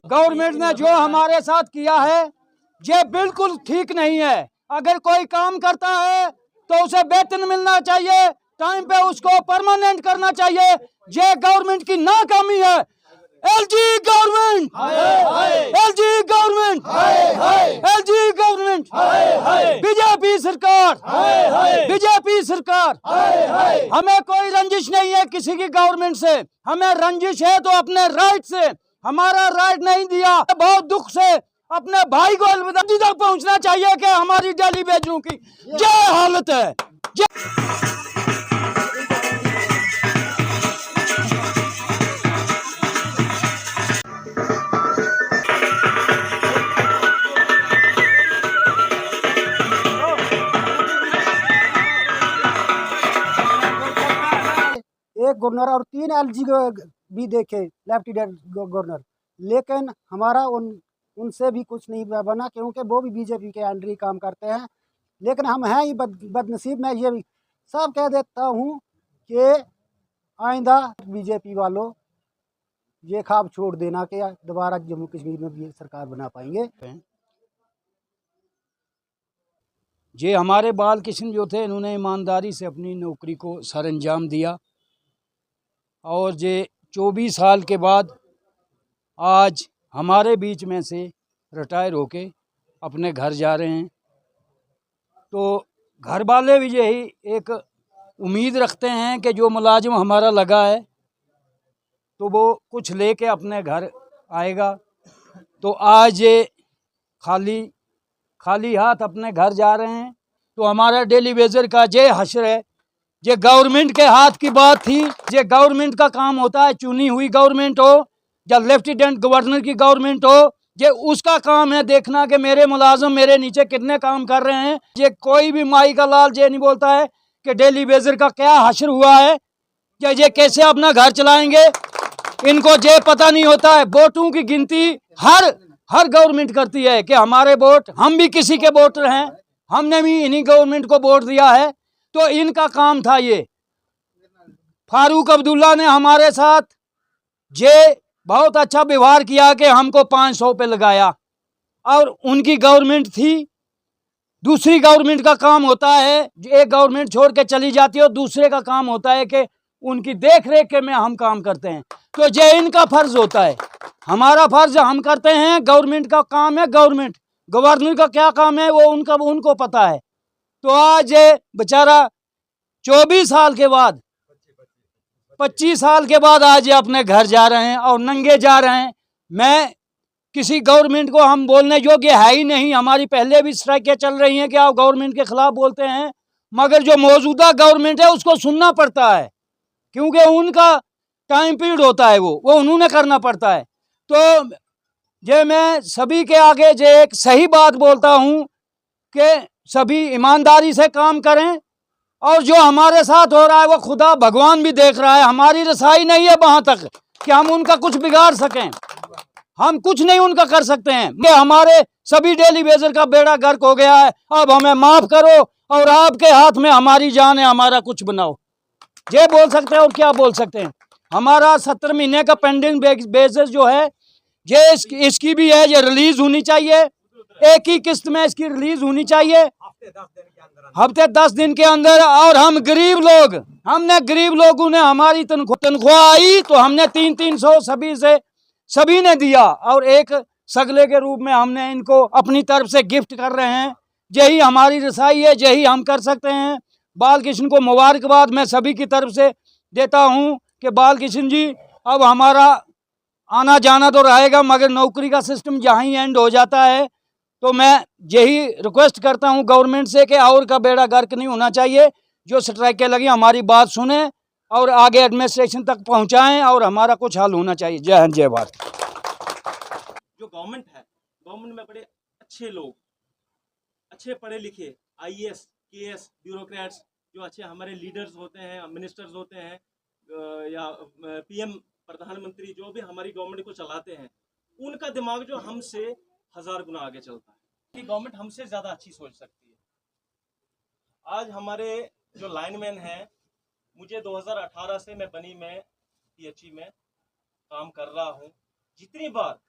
Government ने जो हमारे साथ किया है ये बिल्कुल ठीक नहीं है। अगर कोई काम करता है तो उसे वेतन मिलना चाहिए, टाइम पे उसको परमानेंट करना चाहिए। ये गवर्नमेंट की नाकामी है। LG government, LG government, LG government, BJP सरकार, बीजेपी सरकार। हमें कोई रंजिश नहीं है किसी की गवर्नमेंट से, हमें रंजिश है तो अपने राइट से। हमारा राइट नहीं दिया, बहुत दुख से अपने भाई को अलविदा तक पहुंचना चाहिए कि हमारी डेली वेजरों की ये हालत है। एक गवर्नर और 3 एलजी भी देखे लेफ्टिनेंट गवर्नर, लेकिन हमारा उनसे भी कुछ नहीं बना क्योंकि वो भी बीजेपी के अंडर ही काम करते हैं। लेकिन हम हैं ही बदनसीब। मैं ये सब कह देता हूँ कि आइंदा बीजेपी वालों ये ख्वाब छोड़ देना कि दोबारा जम्मू कश्मीर में भी सरकार बना पाएंगे। ये हमारे बाल किशन जो थे, इन्होंने ईमानदारी से अपनी नौकरी को सर अंजाम दिया और ये 24 साल के बाद आज हमारे बीच में से रिटायर होके अपने घर जा रहे हैं। तो घर वाले भी यही एक उम्मीद रखते हैं कि जो मुलाजिम हमारा लगा है तो वो कुछ लेके अपने घर आएगा। तो आज ये खाली हाथ अपने घर जा रहे हैं। तो हमारा डेली वेजर का ये हश्र है। ये गवर्नमेंट के हाथ की बात थी, ये गवर्नमेंट का काम होता है, चुनी हुई गवर्नमेंट हो या लेफ्टिनेंट गवर्नर की गवर्नमेंट हो, ये उसका काम है देखना कि मेरे मुलाजिम मेरे नीचे कितने काम कर रहे हैं। ये कोई भी माई का लाल ये नहीं बोलता है कि डेली वेजर का क्या हश्र हुआ है या ये कैसे अपना घर चलाएंगे। इनको ये पता नहीं होता है। वोटों की गिनती हर गवर्नमेंट करती है कि हमारे वोट, हम भी किसी के वोटर हैं, हमने भी इन्हीं गवर्नमेंट को वोट दिया है। तो इनका काम था ये। फारूक अब्दुल्ला ने हमारे साथ ये बहुत अच्छा व्यवहार किया कि हमको 500 पे लगाया और उनकी गवर्नमेंट थी। दूसरी गवर्नमेंट का काम होता है, एक गवर्नमेंट छोड़ के चली जाती है और दूसरे का काम होता है कि उनकी देख रेख के में हम काम करते हैं। तो ये इनका फर्ज होता है, हमारा फर्ज हम करते हैं। गवर्नमेंट का काम है, गवर्नमेंट गवर्नर का क्या काम है वो उनको पता है। तो आज ये बेचारा 24 साल के बाद 25 साल के बाद आज ये अपने घर जा रहे हैं और नंगे जा रहे हैं। मैं किसी गवर्नमेंट को हम बोलने योग्य है ही नहीं। हमारी पहले भी स्ट्राइकें चल रही हैं कि आप गवर्नमेंट के खिलाफ बोलते हैं, मगर जो मौजूदा गवर्नमेंट है उसको सुनना पड़ता है क्योंकि उनका टाइम पीरियड होता है, वो उन्होंने करना पड़ता है। तो ये मैं सभी के आगे ये एक सही बात बोलता हूँ कि सभी ईमानदारी से काम करें और जो हमारे साथ हो रहा है वो खुदा भगवान भी देख रहा है। हमारी रसाई नहीं है वहाँ तक कि हम उनका कुछ बिगाड़ सकें, हम कुछ नहीं उनका कर सकते हैं। ये हमारे सभी डेली वेजर का बेड़ा गर्क हो गया है। अब हमें माफ़ करो और आपके हाथ में हमारी जान है, हमारा कुछ बनाओ। ये बोल सकते हैं और क्या बोल सकते हैं। हमारा 70 महीने का पेंडिंग बेसिस जो है ये इसकी भी है, ये रिलीज होनी चाहिए। एक ही किस्त में इसकी रिलीज होनी चाहिए, हफ्ते 10 दिन के अंदर। और हम गरीब लोग, हमने गरीब लोगों ने हमारी तनख्वाह आई तो हमने 300 सभी ने दिया और एक सगले के रूप में हमने इनको अपनी तरफ से गिफ्ट कर रहे हैं। यही हमारी रसाई है, यही हम कर सकते हैं। बाल किशन को मुबारकबाद मैं सभी की तरफ से देता हूं कि बाल किशन जी अब हमारा आना जाना तो रहेगा मगर नौकरी का सिस्टम जहाँ ही एंड हो जाता है। तो मैं यही रिक्वेस्ट करता हूं गवर्नमेंट से कि और का बेड़ा गर्क नहीं होना चाहिए। जो स्ट्राइकें लगी हमारी बात सुने और आगे एडमिनिस्ट्रेशन तक पहुंचाएं और हमारा कुछ हल होना चाहिए। जय हिंद, जय भारत। जो गवर्नमेंट है गवर्नमेंट में बड़े अच्छे लोग, अच्छे पढ़े लिखे IAS KS ब्यूरोक्रेट्स, जो अच्छे हमारे लीडर्स होते हैं, मिनिस्टर्स होते हैं, या PM प्रधानमंत्री, जो भी हमारी गवर्नमेंट को चलाते हैं, उनका दिमाग जो हमसे 1000 गुना आगे चलता है कि गवर्नमेंट हमसे ज़्यादा अच्छी सोच सकती है। आज हमारे जो लाइनमैन हैं, मुझे 2018 से मैं बनी में PHE में काम कर रहा हूँ। जितनी बार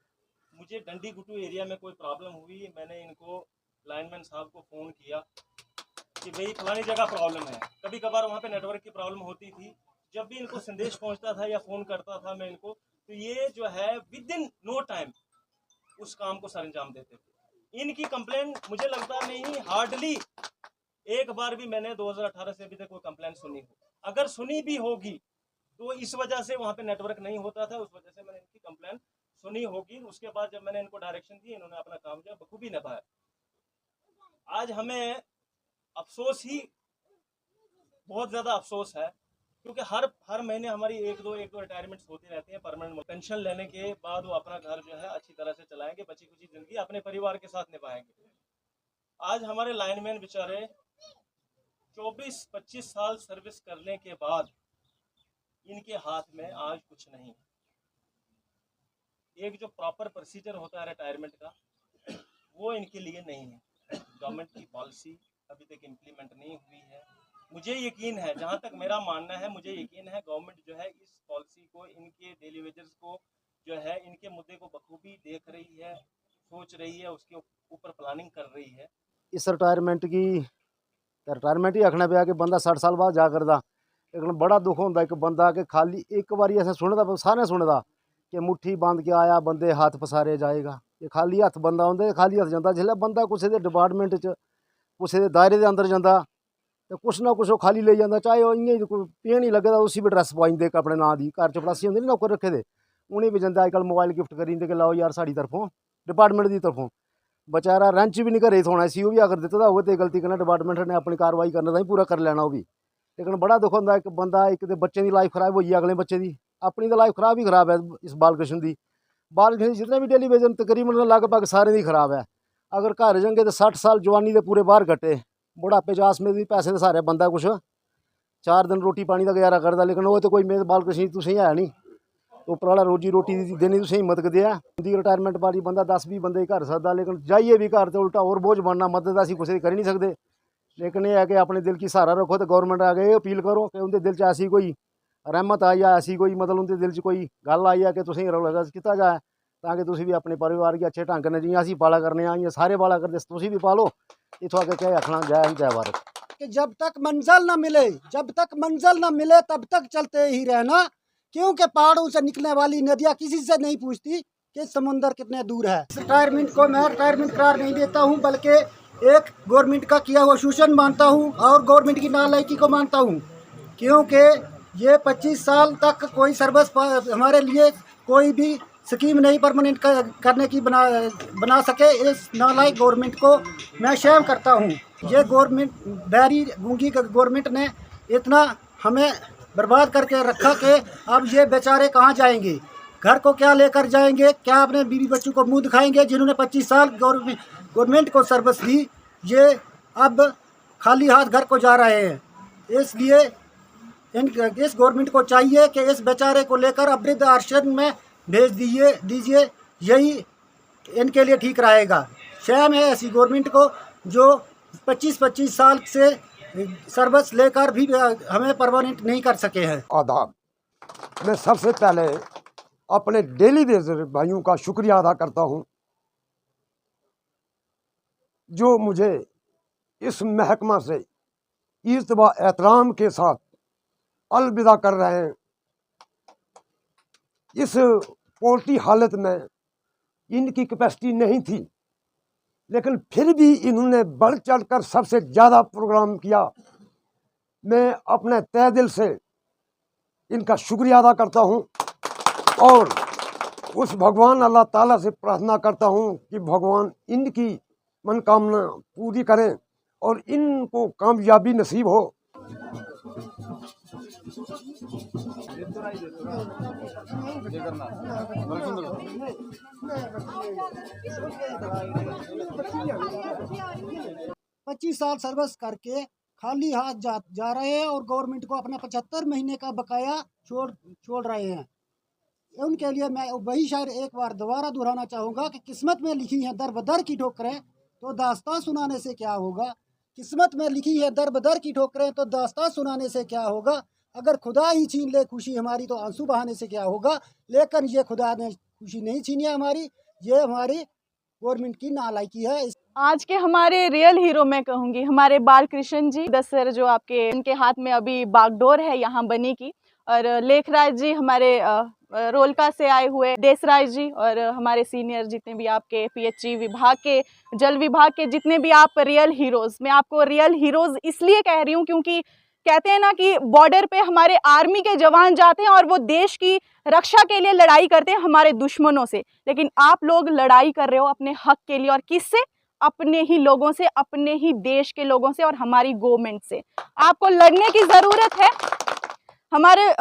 मुझे डंडी गुटू एरिया में कोई प्रॉब्लम हुई, मैंने इनको लाइनमैन साहब को फ़ोन किया कि भाई फलानी जगह प्रॉब्लम है। कभी कभार वहाँ पे नेटवर्क की प्रॉब्लम होती थी, जब भी इनको संदेश पहुँचता था या फ़ोन करता था मैं इनको, तो ये जो है विद इन नो टाइम उस काम को सरंजाम देते थे। इनकी कंप्लेन मुझे लगता नहीं हार्डली एक बार भी मैंने 2018 से अभी तक कोई कंप्लेन सुनी हो। अगर सुनी भी होगी तो इस वजह से वहाँ पे नेटवर्क नहीं होता था, उस वजह से मैंने इनकी कंप्लेन सुनी होगी। उसके बाद जब मैंने इनको डायरेक्शन दी, इन्होंने अपना काम जो बखूबी निभाया। आज हमें अफसोस ही, बहुत ज़्यादा अफसोस है, क्योंकि हर महीने हमारी एक दो रिटायरमेंट्स होती रहती हैं। परमानेंट पेंशन लेने के बाद वो अपना घर जो है अच्छी तरह से चलाएंगे, बची कुची ज़िंदगी अपने परिवार के साथ निभाएंगे। आज हमारे लाइनमैन बेचारे 24-25 साल सर्विस करने के बाद इनके हाथ में आज कुछ नहीं है। एक जो प्रॉपर प्रोसीजर होता है रिटायरमेंट का, वो इनके लिए नहीं है। गवर्नमेंट की पॉलिसी अभी तक इम्प्लीमेंट नहीं हुई है। मुझे यकीन है, जहाँ तक मेरा मानना है, मुझे यकीन है गवर्नमेंट जो है इस पॉलिसी को, इनके डेली वेजेस को जो है, इनके मुद्दे को बखूबी देख रही है, सोच रही है, उसके ऊपर प्लानिंग कर रही है। इस रिटायरमेंट ही आखना पिया कि बंदा 60 साल बाद जा करदा, लेकिन बड़ा दुख होंदा एक बंदा कि खाली एक बारी ऐसा सुनदा, सारे सुनदा कि मुट्ठी बांध के आया बंदे हाथ पसारे जाएगा। ये खाली हत्थ बंदा होंदा, खाली हत्थ जांदा। जिसलै बंदा कुछ दे डिपार्टमेंट च कुछ दे दायरे दे अंदर जांदा तो कुछ ना कुछ खाली ले जांदा, चाहे वो इ'यां कोई पीन ही लगे उसी भी ड्रैस पाई दिंदे अपने नां दी। घर चपड़ासी होंदे नी नौकर रखे दे, उ'नें भी जंदे अजकल मोबाइल गिफ्ट करी दिंदे कि लाओ यार साढ़ी तरफों, डिपार्टमेंट की तरफों। बेचारा रैंच भी नहीं घरे थोना सी, भी अगर दित्ता होवे तो गलती कन्नै डिपार्टमेंट ने अपनी कार्रवाई करने ताईं पूरा कर लैना। भी लेकिन बड़ा दुख होंदा एक बंदा, एक ते बच्चे की लाइफ खराब होई, अगले बच्चे की, अपनी तो लाइफ खराब ही खराब है। इस बालकृष्ण की जितने भी डेली वेजन तकरीबन लगभग सारे दी खराब है। अगर घर जंगे तो 60 साल जवानी के पूरे बाहर कट्टे, बुढ़ापे चास में भी पैसे के सहारे बंदा कुछ 4 दिन रोटी पानी का गुजारा करता। लेकिन वो तो कोई मेरे बालकृष्ण तुसें है नहीं, उपर वाला रोजी रोटी देने तुसें हिम्मत कदे है। उनकी रिटायरमेंट पार्टी बंदा 10-20 बंदे घर सकता, लेकिन जाइए भी घर तो उल्टा और बोझ बनना। मदद असीं कुछ कर ही नहीं सकते, लेकिन यह है कि अपने दिल की सहारा रखो तो गौरमेंट आगे अपील करो कि उनके दिल च ऐसी कोई रहमत आई है, ऐसी कोई मतलब उनके दिल च कोई गल आई है कि तुसें किया जाए, ताकि तुसीं भी अपने परिवार की अच्छे ढंग ने जियां असीं पाला करने, इ'यां सारे पाला करदे, तुसीं भी पालो। इत्थों अग्गे क्या आखना, जय हिंद जय भारत। कि जब तक मंजिल न मिले, तब तक चलते ही रहना, क्योंकि पहाड़ों से निकलने वाली नदियाँ किसी से नहीं पूछती कि समुंदर कितने दूर है। रिटायरमेंट को मैं रिटायरमेंट करार नहीं देता हूँ, बल्कि एक गवर्नमेंट का किया हुआ शोषण मानता हूँ और गवर्नमेंट की नालायकी को मानता हूँ, क्योंकि ये 25 साल तक कोई सर्विस हमारे लिए कोई भी स्कीम नहीं परमानेंट करने की बना सके। इस नालायक गवर्नमेंट को मैं शेम करता हूँ। ये गवर्नमेंट, बैरी गूंगी गवर्नमेंट ने इतना हमें बर्बाद करके रखा कि अब ये बेचारे कहाँ जाएंगे, घर को क्या लेकर जाएंगे, क्या अपने बीवी बच्चों को मुंह दिखाएंगे। जिन्होंने 25 साल गवर्नमेंट को सर्विस दी, ये अब खाली हाथ घर को जा रहे हैं। इसलिए इस गवर्नमेंट को चाहिए कि इस बेचारे को लेकर वृद्ध आश्रम में भेज दीजिए, यही इनके लिए ठीक रहेगा। शर्म है ऐसी गवर्नमेंट को जो 25-25 साल से सर्विस लेकर भी हमें परमानेंट नहीं कर सके हैं। आदाब। मैं सबसे पहले अपने डेली वेजर भाइयों का शुक्रिया अदा करता हूं, जो मुझे इस महकमा से इज़्ज़त व एहतराम के साथ अलविदा कर रहे हैं। इस पोल्ट्री हालत में इनकी कैपेसिटी नहीं थी, लेकिन फिर भी इन्होंने बढ़ चढ़कर सबसे ज़्यादा प्रोग्राम किया। मैं अपने तहे दिल से इनका शुक्रिया अदा करता हूं और उस भगवान अल्लाह ताला से प्रार्थना करता हूं कि भगवान इनकी मनोकामना पूरी करें और इनको कामयाबी नसीब हो। पच्चीस साल सर्विस करके खाली हाथ जा रहे हैं और गवर्नमेंट को अपना 75 महीने का बकाया छोड़ रहे हैं। उनके लिए मैं वही शायर एक बार दोबारा दोहराना चाहूँगा कि किस्मत में लिखी है दर बदर की ठोकरें तो दास्तां सुनाने से क्या होगा। किस्मत में लिखी है दर बदर की ठोकरें तो दास्तां सुनाने से क्या होगा। अगर खुदा ही छीन ले खुशी हमारी तो आंसू बहाने से क्या होगा। लेकिन ये खुदा ने खुशी नहीं छीनी है हमारी, ये हमारी गवर्नमेंट की नालायकी है। आज के हमारे रियल हीरो मैं कहूँगी हमारे बालकृष्ण जी दसर जो आपके उनके हाथ में अभी बागडोर है यहाँ बनी की, और लेखराज जी हमारे रोलका से आए हुए देसराज जी, और हमारे सीनियर जितने भी आपके पीएचई विभाग के जल विभाग के जितने भी आप रियल हीरोज़, मैं आपको रियल हीरोज़ इसलिए कह रही हूँ क्योंकि कहते हैं ना कि बॉर्डर पे हमारे आर्मी के जवान जाते हैं और वो देश की रक्षा के लिए लड़ाई करते हैं हमारे दुश्मनों से, लेकिन आप लोग लड़ाई कर रहे हो अपने हक के लिए, और किससे? अपने ही लोगों से, अपने ही देश के लोगों से और हमारी गवर्नमेंट से। आपको लड़ने की ज़रूरत है। हमारे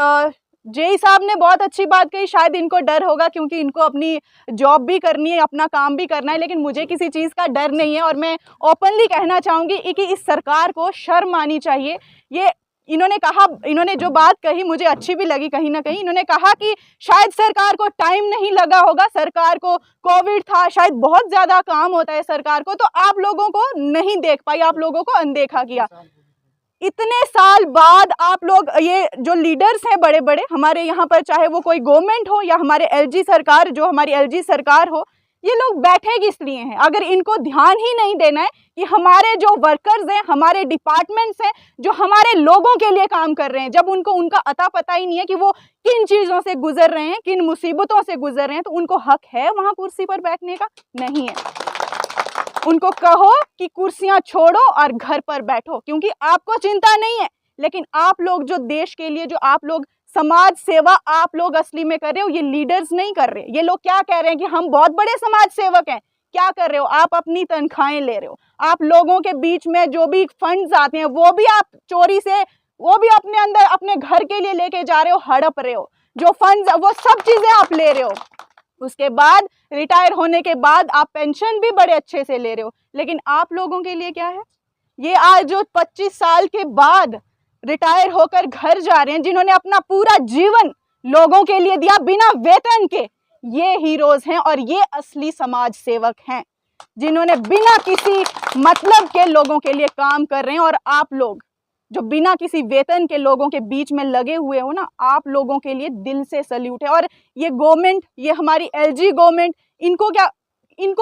जेई साहब ने बहुत अच्छी बात कही, शायद इनको डर होगा क्योंकि इनको अपनी जॉब भी करनी है, अपना काम भी करना है, लेकिन मुझे किसी चीज़ का डर नहीं है। और मैं ओपनली कहना चाहूँगी कि इस सरकार को शर्म आनी चाहिए। ये इन्होंने जो बात कही मुझे अच्छी भी लगी कहीं ना कहीं। इन्होंने कहा कि शायद सरकार को टाइम नहीं लगा होगा, सरकार को कोविड था, शायद बहुत ज़्यादा काम होता है सरकार को, तो आप लोगों को नहीं देख पाई, आप लोगों को अनदेखा किया। इतने साल बाद आप लोग, ये जो लीडर्स हैं बड़े बड़े हमारे यहाँ पर, चाहे वो कोई गवर्नमेंट हो या हमारे एलजी सरकार, जो हमारी एलजी सरकार हो, ये लोग बैठे किस लिए हैं? अगर इनको ध्यान ही नहीं देना है कि हमारे जो वर्कर्स हैं, हमारे डिपार्टमेंट्स हैं जो हमारे लोगों के लिए काम कर रहे हैं, जब उनको उनका अता पता ही नहीं है कि वो किन चीज़ों से गुजर रहे हैं, किन मुसीबतों से गुजर रहे हैं, तो उनको हक है वहाँ कुर्सी पर बैठने का? नहीं है। उनको कहो कि कुर्सियां छोड़ो और घर पर बैठो, क्योंकि आपको चिंता नहीं है, लेकिन आप लोग जो देश के लिए, जो आप लोग समाज सेवा आप लोग असली में कर रहे हो, ये लीडर्स नहीं कर रहे। ये लोग क्या कह रहे हैं कि हम बहुत बड़े समाज सेवक हैं। क्या कर रहे हो आप? अपनी तनख्वाहें ले रहे हो, आप लोगों के बीच में जो भी फंड्स आते हैं वो भी आप चोरी से, वो भी अपने अंदर अपने घर के लिए लेके जा रहे हो, हड़प रहे हो। जो फंड्स वो सब चीज़ें आप ले रहे हो। उसके बाद रिटायर होने के बाद आप पेंशन भी बड़े अच्छे से ले रहे हो, लेकिन आप लोगों के लिए क्या है? ये आज जो 25 साल के बाद रिटायर होकर घर जा रहे हैं, जिन्होंने अपना पूरा जीवन लोगों के लिए दिया बिना वेतन के, ये हीरोज हैं और ये असली समाज सेवक हैं, जिन्होंने बिना किसी मतलब के लोगों के लिए काम कर रहे हैं। और आप लोग जो बिना किसी वेतन के लोगों के बीच में लगे हुए हो ना, आप लोगों के लिए दिल से सल्यूट है। और ये गवर्नमेंट, ये हमारी एलजी गवर्नमेंट, इनको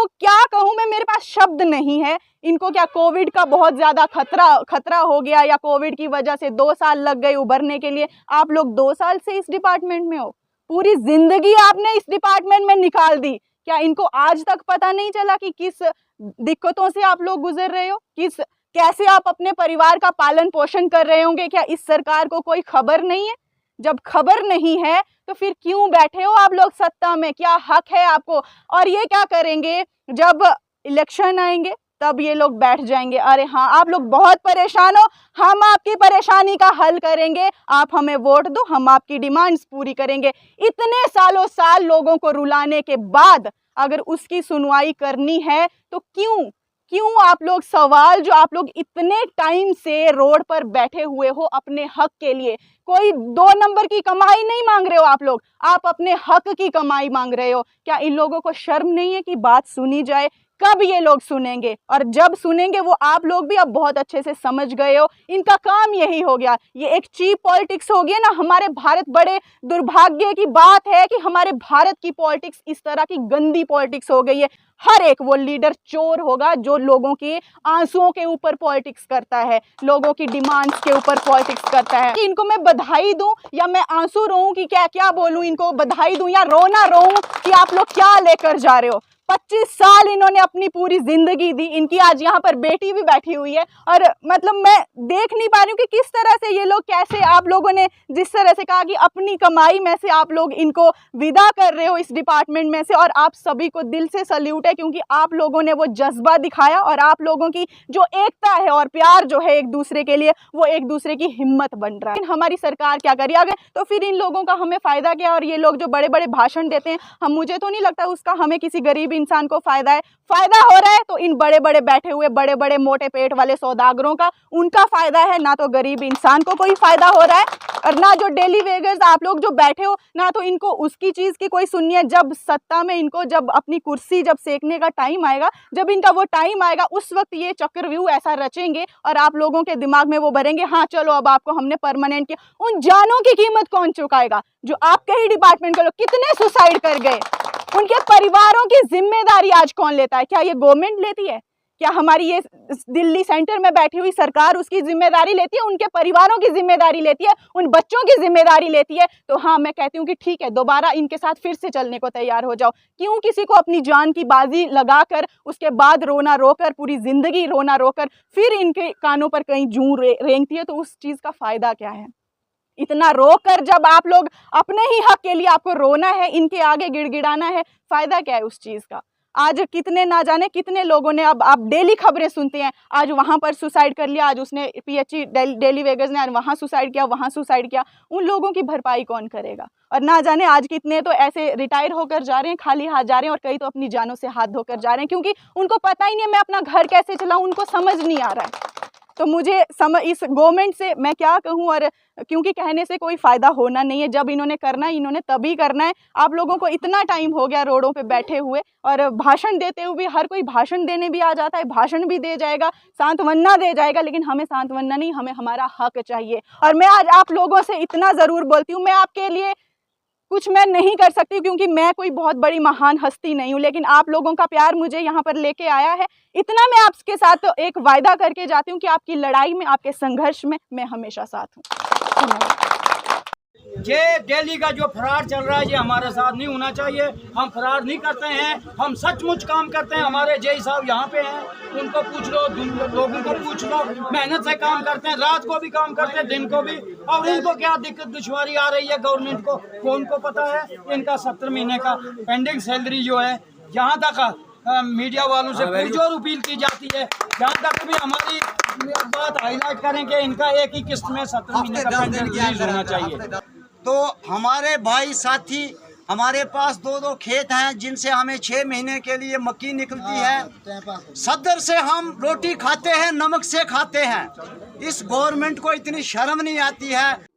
क्या कहूँ मैं, मेरे पास शब्द नहीं है। इनको क्या कोविड का बहुत ज़्यादा खतरा हो गया, या कोविड की वजह से 2 साल लग गए उभरने के लिए? आप लोग 2 साल से इस डिपार्टमेंट में हो, पूरी जिंदगी आपने इस डिपार्टमेंट में निकाल दी। क्या इनको आज तक पता नहीं चला कि किस दिक्कतों से आप लोग गुजर रहे हो, कैसे आप अपने परिवार का पालन पोषण कर रहे होंगे? क्या इस सरकार को कोई खबर नहीं है? जब खबर नहीं है तो फिर क्यों बैठे हो आप लोग सत्ता में? क्या हक है आपको? और ये क्या करेंगे, जब इलेक्शन आएंगे तब ये लोग बैठ जाएंगे, अरे हाँ आप लोग बहुत परेशान हो, हम आपकी परेशानी का हल करेंगे, आप हमें वोट दो, हम आपकी डिमांड्स पूरी करेंगे। इतने सालों साल लोगों को रुलाने के बाद अगर उसकी सुनवाई करनी है तो क्यों आप लोग सवाल, जो आप लोग इतने टाइम से रोड पर बैठे हुए हो अपने हक के लिए, कोई 2 नंबर की कमाई नहीं मांग रहे हो आप अपने हक की कमाई मांग रहे हो। क्या इन लोगों को शर्म नहीं है कि बात सुनी जाए? कब ये लोग सुनेंगे? और जब सुनेंगे वो आप लोग भी अब बहुत अच्छे से समझ गए हो, इनका काम यही हो गया। ये एक चीप पॉलिटिक्स हो गया ना हमारे भारत। बड़े दुर्भाग्य की बात है कि हमारे भारत की पॉलिटिक्स इस तरह की गंदी पॉलिटिक्स हो गई है। हर एक वो लीडर चोर होगा जो लोगों के आंसुओं के ऊपर पॉलिटिक्स करता है, लोगों की डिमांड्स के ऊपर पॉलिटिक्स करता है। कि इनको मैं बधाई दूं या मैं आंसू रोऊं कि क्या बोलूं, इनको बधाई दूं या रोना रोऊं कि आप लोग क्या लेकर जा रहे हो? 25 साल इन्होंने अपनी पूरी जिंदगी दी, इनकी आज यहाँ पर बेटी भी बैठी हुई है। और मतलब मैं देख नहीं पा रही हूँ कि किस तरह से ये लोग, कैसे आप लोगों ने जिस तरह से कहा कि अपनी कमाई में से आप लोग इनको विदा कर रहे हो इस डिपार्टमेंट में से, और आप सभी को दिल से सल्यूट है, क्योंकि आप लोगों ने वो जज्बा दिखाया और आप लोगों की जो एकता है और प्यार जो है एक दूसरे के लिए, वो एक दूसरे की हिम्मत बन रहा है। हमारी सरकार क्या करी आगे, तो फिर इन लोगों का हमें फायदा क्या? और ये लोग जो बड़े बड़े भाषण देते हैं, हम, मुझे तो नहीं लगता उसका हमें किसी गरीब इंसान को फायदा है। फायदा हो रहा है तो इन बड़े बड़े बैठे हुए बड़े बड़े मोटे पेट वाले सौदागरों का, उनका फायदा है, ना तो गरीब इंसान को कोई फायदा हो रहा है। और ना जो डेली वेजर्स आप लोग जो बैठे हो, ना तो इनको उसकी चीज की कोई सुननी है। जब सत्ता में इनको, जब अपनी कुर्सी जब सेकने का टाइम आएगा, जब इनका वो टाइम आएगा, उस वक्त ये चक्रव्यूह ऐसा रचेंगे और आप लोगों के दिमाग में वो भरेंगे, हाँ चलो अब आपको हमने परमानेंट किया। उन जानों की कीमत कौन चुकाएगा? जो आपके ही डिपार्टमेंट के लोग कितने सुसाइड कर गए, उनके परिवारों की जिम्मेदारी आज कौन लेता है? क्या ये गवर्नमेंट लेती है? क्या हमारी ये दिल्ली सेंटर में बैठी हुई सरकार उसकी जिम्मेदारी लेती है? उनके परिवारों की जिम्मेदारी लेती है? उन बच्चों की जिम्मेदारी लेती है? तो हाँ, मैं कहती हूँ कि ठीक है, दोबारा इनके साथ फिर से चलने को तैयार हो जाओ। क्यों किसी को अपनी जान की बाजी लगाकर, उसके बाद रोना रोकर, पूरी जिंदगी रोना रोकर, फिर इनके कानों पर कहीं जूं रेंगती है, तो उस चीज का फायदा क्या है? इतना रोकर जब आप लोग अपने ही हक के लिए आपको रोना है, इनके आगे गिड़गिड़ाना है, फायदा क्या है उस चीज का? आज कितने, ना जाने कितने लोगों ने, अब आप डेली खबरें सुनते हैं, आज वहां पर सुसाइड कर लिया, आज उसने पीएचई डेली वेगर्स ने आज वहां सुसाइड किया, वहां सुसाइड किया। उन लोगों की भरपाई कौन करेगा? और ना जाने आज कितने तो ऐसे रिटायर होकर जा रहे हैं, खाली हाथ जा रहे हैं, और कई तो अपनी जानों से हाथ धोकर जा रहे हैं, क्योंकि उनको पता ही नहीं है मैं अपना घर कैसे चलाऊं, उनको समझ नहीं आ रहा है। तो मुझे इस गवर्नमेंट से मैं क्या कहूं, और क्योंकि कहने से कोई फायदा होना नहीं है। जब इन्होंने करना है, इन्होंने तभी करना है। आप लोगों को इतना टाइम हो गया रोडों पे बैठे हुए और भाषण देते हुए, हर कोई भाषण देने भी आ जाता है, भाषण भी दे जाएगा, सांत्वना दे जाएगा, लेकिन हमें सांत्वना नहीं, हमें हमारा हक चाहिए। और मैं आज आप लोगों से इतना जरूर बोलती हूँ, मैं आपके लिए कुछ मैं नहीं कर सकती क्योंकि मैं कोई बहुत बड़ी महान हस्ती नहीं हूँ, लेकिन आप लोगों का प्यार मुझे यहाँ पर लेके आया है। इतना मैं आपके साथ एक वायदा करके जाती हूँ कि आपकी लड़ाई में, आपके संघर्ष में मैं हमेशा साथ हूँ। धन्यवाद। ये दिल्ली का जो फरार चल रहा है, ये हमारे साथ नहीं होना चाहिए। हम फरार नहीं करते हैं, हम सचमुच काम करते हैं। हमारे जय साहब यहाँ पे हैं, उनको पूछ लो, लोगों को पूछ लो, मेहनत से काम करते हैं, रात को भी काम करते हैं, दिन को भी। और इनको क्या दिक्कत दुश्वारी आ रही है गवर्नमेंट को, कौन को पता है? इनका 17 महीने का पेंडिंग सैलरी जो है, जहाँ तक मीडिया वालों से पुरजोर अपील की जाती है, जहाँ तक भी हमारी बात हाईलाइट करें कि इनका एक ही किस्त में 17 महीने का पेंडिंग रिलीज होना चाहिए। तो हमारे भाई साथी, हमारे पास 2-2 खेत हैं जिनसे हमें 6 महीने के लिए मक्की निकलती है। सदर से हम रोटी खाते हैं, नमक से खाते हैं। इस गवर्नमेंट को इतनी शर्म नहीं आती है।